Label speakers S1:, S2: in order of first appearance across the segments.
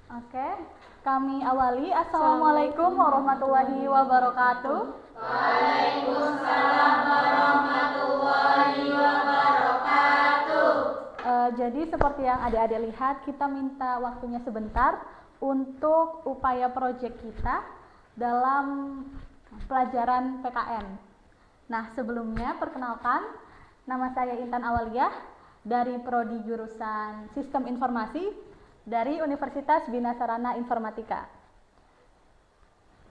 S1: Oke, kami awali. Assalamualaikum warahmatullahi wabarakatuh. Waalaikumsalam warahmatullahi wabarakatuh. Jadi seperti yang adik-adik lihat, kita minta waktunya sebentar untuk upaya proyek kita dalam pelajaran PKN. Nah, sebelumnya perkenalkan, nama saya Intan Awaliyah dari Prodi Jurusan Sistem Informasi dari Universitas Bina Sarana Informatika.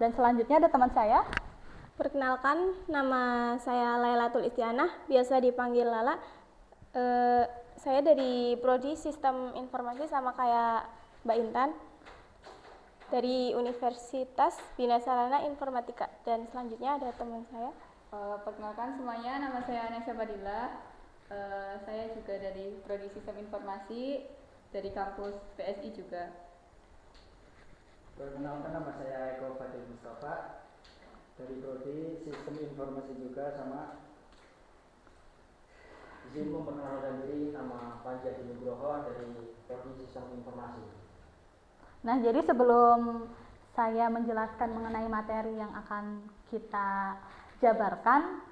S1: Dan selanjutnya ada teman saya.
S2: Perkenalkan, nama saya Lailatul Istianah, biasa dipanggil Lala. Saya dari Prodi Sistem Informasi sama kayak Mbak Intan dari Universitas Bina Sarana Informatika. Dan selanjutnya ada teman saya.
S3: Perkenalkan semuanya, nama saya Anesha Badila. Saya juga dari Prodi Sistem Informasi dari kampus PSI juga.
S4: Perkenalkan, nama saya Eko Fadil Mustafa dari Prodi Sistem Informasi juga sama. Izin memperkenalkan diri, nama Panji Adi Nugroho dari Prodi Sistem Informasi.
S1: Nah, jadi sebelum saya menjelaskan mengenai materi yang akan kita jabarkan,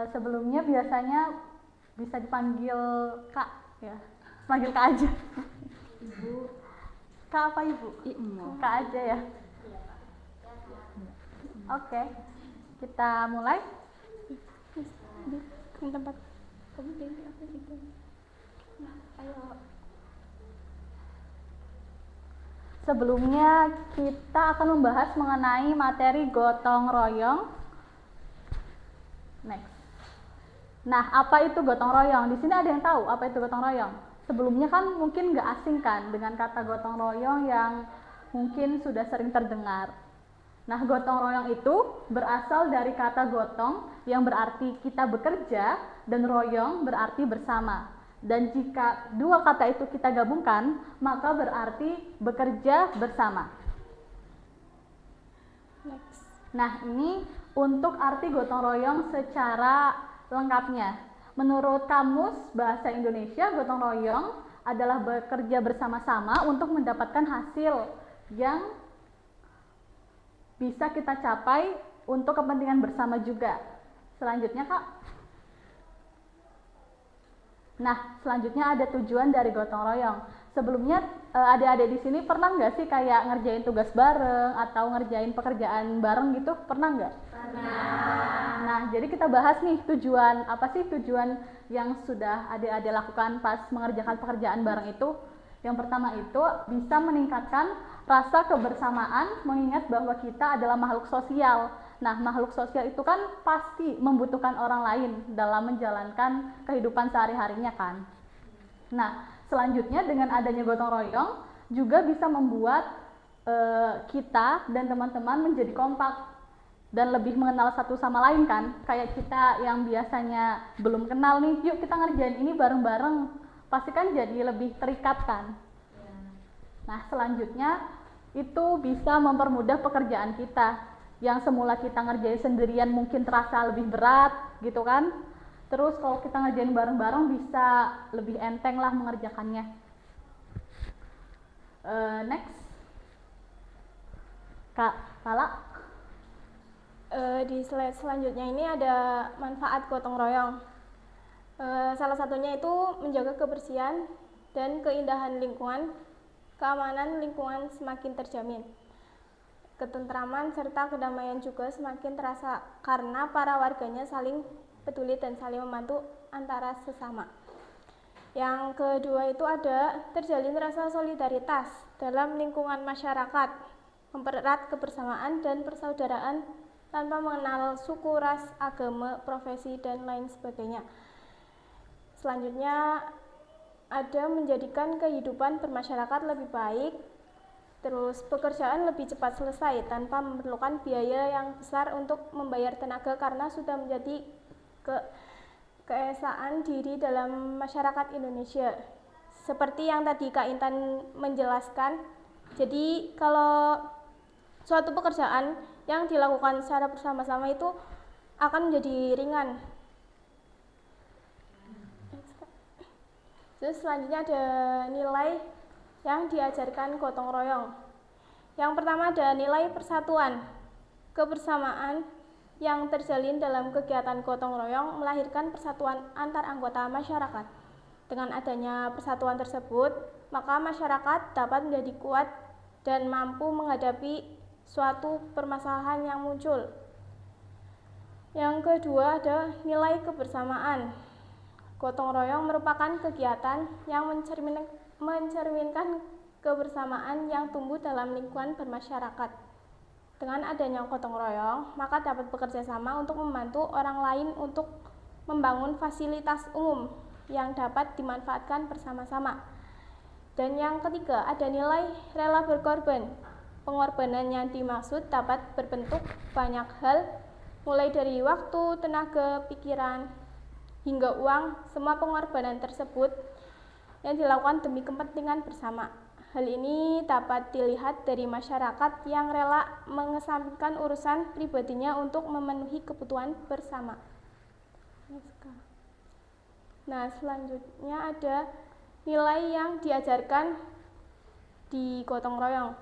S1: sebelumnya biasanya bisa dipanggil Kak, ya. Panggil Kak aja. Ibu. Kak apa Ibu? Kak aja ya. Oke, kita mulai.
S2: Di tempat kamu pilih apa gitu? Ayo.
S1: Sebelumnya kita akan membahas mengenai materi gotong royong. Next. Nah, apa itu gotong royong? Di sini ada yang tahu apa itu gotong royong? Sebelumnya kan mungkin nggak asing kan dengan kata gotong royong yang mungkin sudah sering terdengar. Nah, gotong royong itu berasal dari kata gotong yang berarti kita bekerja dan royong berarti bersama. Dan jika dua kata itu kita gabungkan, maka berarti bekerja bersama.
S2: Next.
S1: Nah, ini untuk arti gotong royong secara lengkapnya. Menurut Kamus Bahasa Indonesia, gotong royong adalah bekerja bersama-sama untuk mendapatkan hasil yang bisa kita capai untuk kepentingan bersama juga. Selanjutnya, Kak. Nah, selanjutnya ada tujuan dari gotong royong. Sebelumnya adik-adik di sini pernah nggak sih kayak ngerjain tugas bareng atau ngerjain pekerjaan bareng gitu? Pernah nggak? Pernah. Nah, jadi kita bahas nih tujuan, apa sih tujuan yang sudah adik-adik lakukan pas mengerjakan pekerjaan bareng itu. Yang pertama itu bisa meningkatkan rasa kebersamaan mengingat bahwa kita adalah makhluk sosial. Nah, makhluk sosial itu kan pasti membutuhkan orang lain dalam menjalankan kehidupan sehari-harinya kan. Nah, selanjutnya dengan adanya gotong royong juga bisa membuat kita dan teman-teman menjadi kompak dan lebih mengenal satu sama lain kan. Kayak kita yang biasanya belum kenal nih, yuk kita ngerjain ini bareng-bareng, pasti kan jadi lebih terikat kan. Nah, selanjutnya itu bisa mempermudah pekerjaan kita. Yang semula kita ngerjain sendirian mungkin terasa lebih berat gitu kan. Terus kalau kita ngerjain bareng-bareng bisa lebih enteng lah mengerjakannya. Next. Kak Lala.
S2: Di slide selanjutnya ini ada manfaat gotong royong. Salah satunya itu menjaga kebersihan dan keindahan lingkungan, keamanan lingkungan semakin terjamin. Ketentraman serta kedamaian juga semakin terasa karena para warganya saling peduli dan saling membantu antara sesama. Yang kedua itu ada terjalin rasa solidaritas dalam lingkungan masyarakat, mempererat kebersamaan dan persaudaraan tanpa mengenal suku, ras, agama, profesi, dan lain sebagainya. Selanjutnya ada menjadikan kehidupan bermasyarakat lebih baik. Terus pekerjaan lebih cepat selesai tanpa memerlukan biaya yang besar untuk membayar tenaga karena sudah menjadi keesaan diri dalam masyarakat Indonesia. Seperti yang tadi Kak Intan menjelaskan, jadi kalau suatu pekerjaan yang dilakukan secara bersama-sama itu akan menjadi ringan. Terus selanjutnya ada nilai yang diajarkan gotong royong. Yang pertama ada nilai persatuan. Kebersamaan yang terjalin dalam kegiatan gotong royong melahirkan persatuan antar anggota masyarakat. Dengan adanya persatuan tersebut, maka masyarakat dapat menjadi kuat dan mampu menghadapi suatu permasalahan yang muncul. Yang kedua ada nilai kebersamaan. Gotong royong merupakan kegiatan yang mencerminkan kebersamaan yang tumbuh dalam lingkungan bermasyarakat. Dengan adanya gotong royong, maka dapat bekerja sama untuk membantu orang lain untuk membangun fasilitas umum yang dapat dimanfaatkan bersama-sama. Dan yang ketiga, ada nilai rela berkorban. Pengorbanan yang dimaksud dapat berbentuk banyak hal, mulai dari waktu, tenaga, pikiran, hingga uang. Semua pengorbanan tersebut yang dilakukan demi kepentingan bersama. Hal ini dapat dilihat dari masyarakat yang rela mengesampingkan urusan pribadinya untuk memenuhi kebutuhan bersama. Nah, selanjutnya ada nilai yang diajarkan di gotong royong.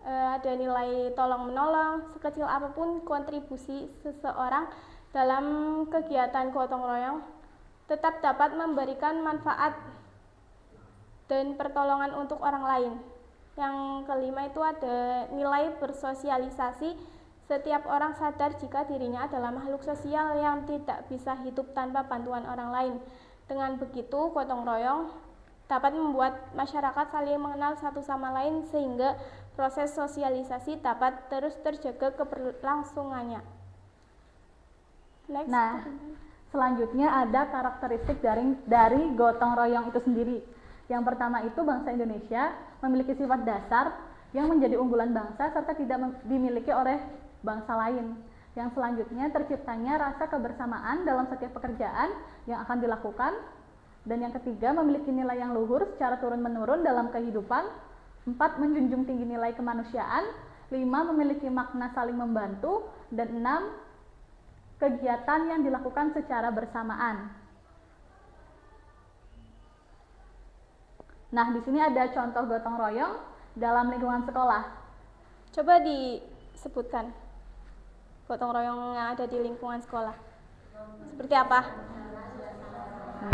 S2: Ada nilai tolong-menolong. Sekecil apapun kontribusi seseorang dalam kegiatan gotong royong tetap dapat memberikan manfaat dan pertolongan untuk orang lain. Yang kelima itu ada nilai bersosialisasi. Setiap orang sadar jika dirinya adalah makhluk sosial yang tidak bisa hidup tanpa bantuan orang lain. Dengan begitu, gotong royong dapat membuat masyarakat saling mengenal satu sama lain sehingga proses sosialisasi dapat terus terjaga keberlangsungannya. Next.
S1: Nah, selanjutnya ada karakteristik dari gotong royong itu sendiri. Yang pertama itu bangsa Indonesia memiliki sifat dasar yang menjadi unggulan bangsa serta tidak dimiliki oleh bangsa lain. Yang selanjutnya terciptanya rasa kebersamaan dalam setiap pekerjaan yang akan dilakukan. Dan yang ketiga memiliki nilai yang luhur secara turun-menurun dalam kehidupan. 4. Menjunjung tinggi nilai kemanusiaan. 5. Memiliki makna saling membantu. Dan 6. Kegiatan yang dilakukan secara bersamaan. Nah, di sini ada contoh gotong royong dalam lingkungan sekolah.
S2: Coba disebutkan gotong royong yang ada di lingkungan sekolah. Seperti apa?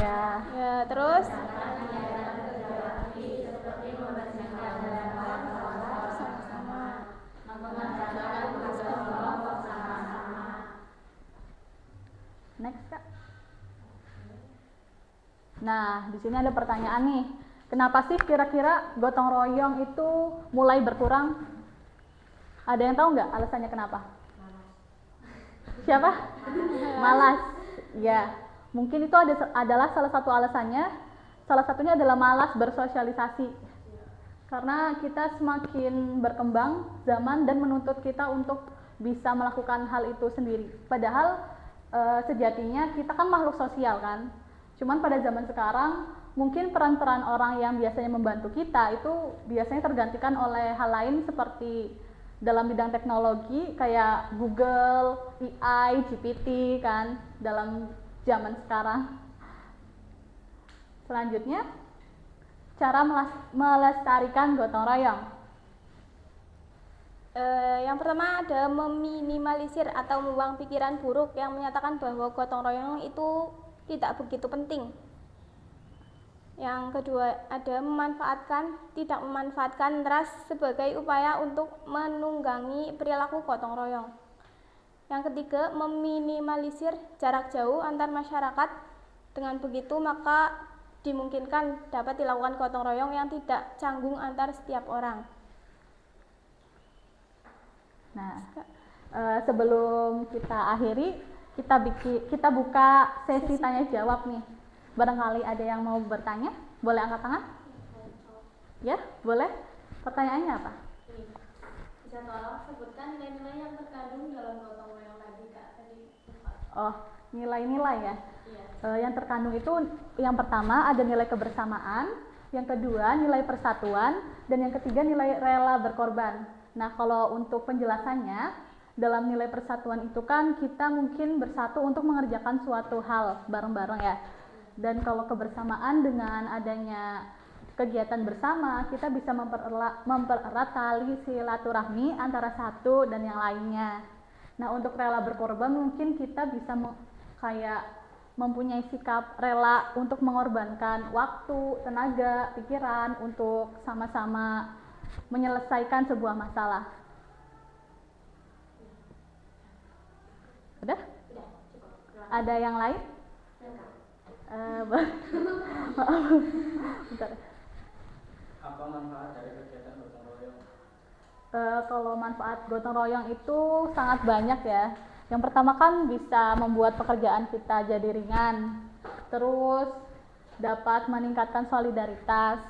S1: Ya,
S2: Terus?
S1: next Kak. Nah, di sini ada pertanyaan nih. Kenapa sih kira-kira gotong royong itu mulai berkurang? Ada yang tahu nggak alasannya kenapa? Siapa? Malas. Ya, mungkin itu adalah salah satu alasannya. Salah satunya adalah malas bersosialisasi. Karena kita semakin berkembang zaman dan menuntut kita untuk bisa melakukan hal itu sendiri. Padahal sejatinya kita kan makhluk sosial kan. Cuman pada zaman sekarang mungkin peran-peran orang yang biasanya membantu kita itu biasanya tergantikan oleh hal lain seperti dalam bidang teknologi kayak Google, AI, GPT kan dalam zaman sekarang. Selanjutnya, cara melestarikan gotong royong.
S2: Yang pertama ada meminimalisir atau membuang pikiran buruk yang menyatakan bahwa gotong royong itu tidak begitu penting. Yang kedua ada tidak memanfaatkan ras sebagai upaya untuk menunggangi perilaku gotong royong. Yang ketiga meminimalisir jarak jauh antar masyarakat. Dengan begitu maka dimungkinkan dapat dilakukan gotong royong yang tidak canggung antar setiap orang.
S1: Nah, sebelum kita akhiri, kita buka sesi tanya jawab nih. Barangkali ada yang mau bertanya, boleh angkat tangan? Ya, boleh. Pertanyaannya apa?
S2: Bisa tolong sebutkan nilai-nilai yang terkandung dalam gotong royong tadi, Kak?
S1: Oh, nilai-nilai ya.
S2: Iya.
S1: Yang terkandung itu yang pertama ada nilai kebersamaan, yang kedua nilai persatuan, dan yang ketiga nilai rela berkorban. Nah, kalau untuk penjelasannya, dalam nilai persatuan itu kan kita mungkin bersatu untuk mengerjakan suatu hal bareng-bareng ya. Dan kalau kebersamaan dengan adanya kegiatan bersama, kita bisa mempererat tali silaturahmi antara satu dan yang lainnya. Nah, untuk rela berkorban mungkin kita bisa kayak mempunyai sikap rela untuk mengorbankan waktu, tenaga, pikiran untuk sama-sama menyelesaikan sebuah masalah. Udah? Ada yang lain? Bentar.
S4: Apa manfaat dari kegiatan gotong royong?
S1: Kalau manfaat gotong royong itu sangat banyak ya. Yang pertama kan bisa membuat pekerjaan kita jadi ringan, terus dapat meningkatkan solidaritas,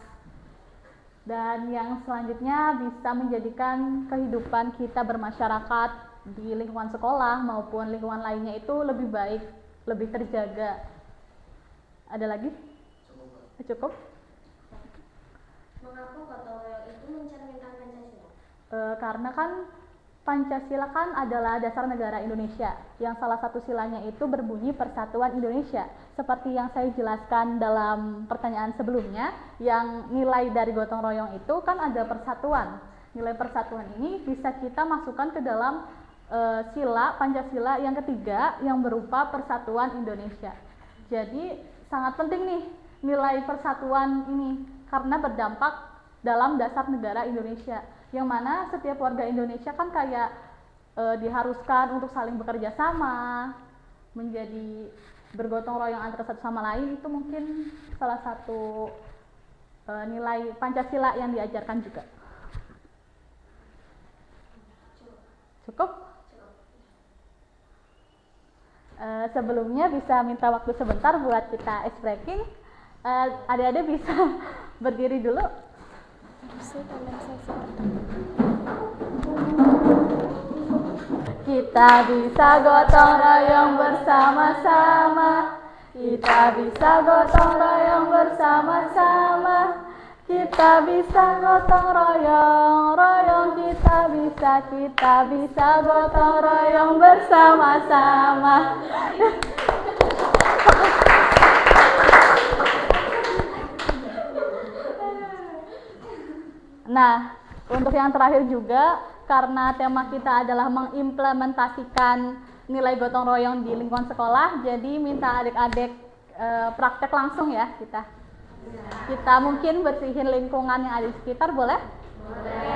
S1: dan yang selanjutnya bisa menjadikan kehidupan kita bermasyarakat di lingkungan sekolah maupun lingkungan lainnya itu lebih baik, lebih terjaga. Ada lagi? Cukup?
S5: Mengapa gotong royong itu mencerminkan Pancasila?
S1: Karena kan Pancasila kan adalah dasar negara Indonesia, yang salah satu silanya itu berbunyi Persatuan Indonesia. Seperti yang saya jelaskan dalam pertanyaan sebelumnya, yang nilai dari gotong royong itu kan ada persatuan. Nilai persatuan ini bisa kita masukkan ke dalam sila Pancasila yang ketiga yang berupa Persatuan Indonesia. Jadi sangat penting nih nilai persatuan ini karena berdampak dalam dasar negara Indonesia, yang mana setiap warga Indonesia kan kayak diharuskan untuk saling bekerja sama, menjadi bergotong royong antara satu sama lain. Itu mungkin salah satu nilai Pancasila yang diajarkan juga. Cukup? Sebelumnya bisa minta waktu sebentar buat kita ice breaking. Adik-adik bisa berdiri dulu. Kita bisa gotong royong bersama-sama. Kita bisa gotong royong bersama-sama. Kita bisa gotong royong kita bisa gotong royong bersama-sama. Nah, untuk yang terakhir juga, karena tema kita adalah mengimplementasikan nilai gotong royong di lingkungan sekolah, jadi minta adik-adik praktek langsung ya kita. Kita mungkin bersihin lingkungan yang ada di sekitar, boleh? Boleh.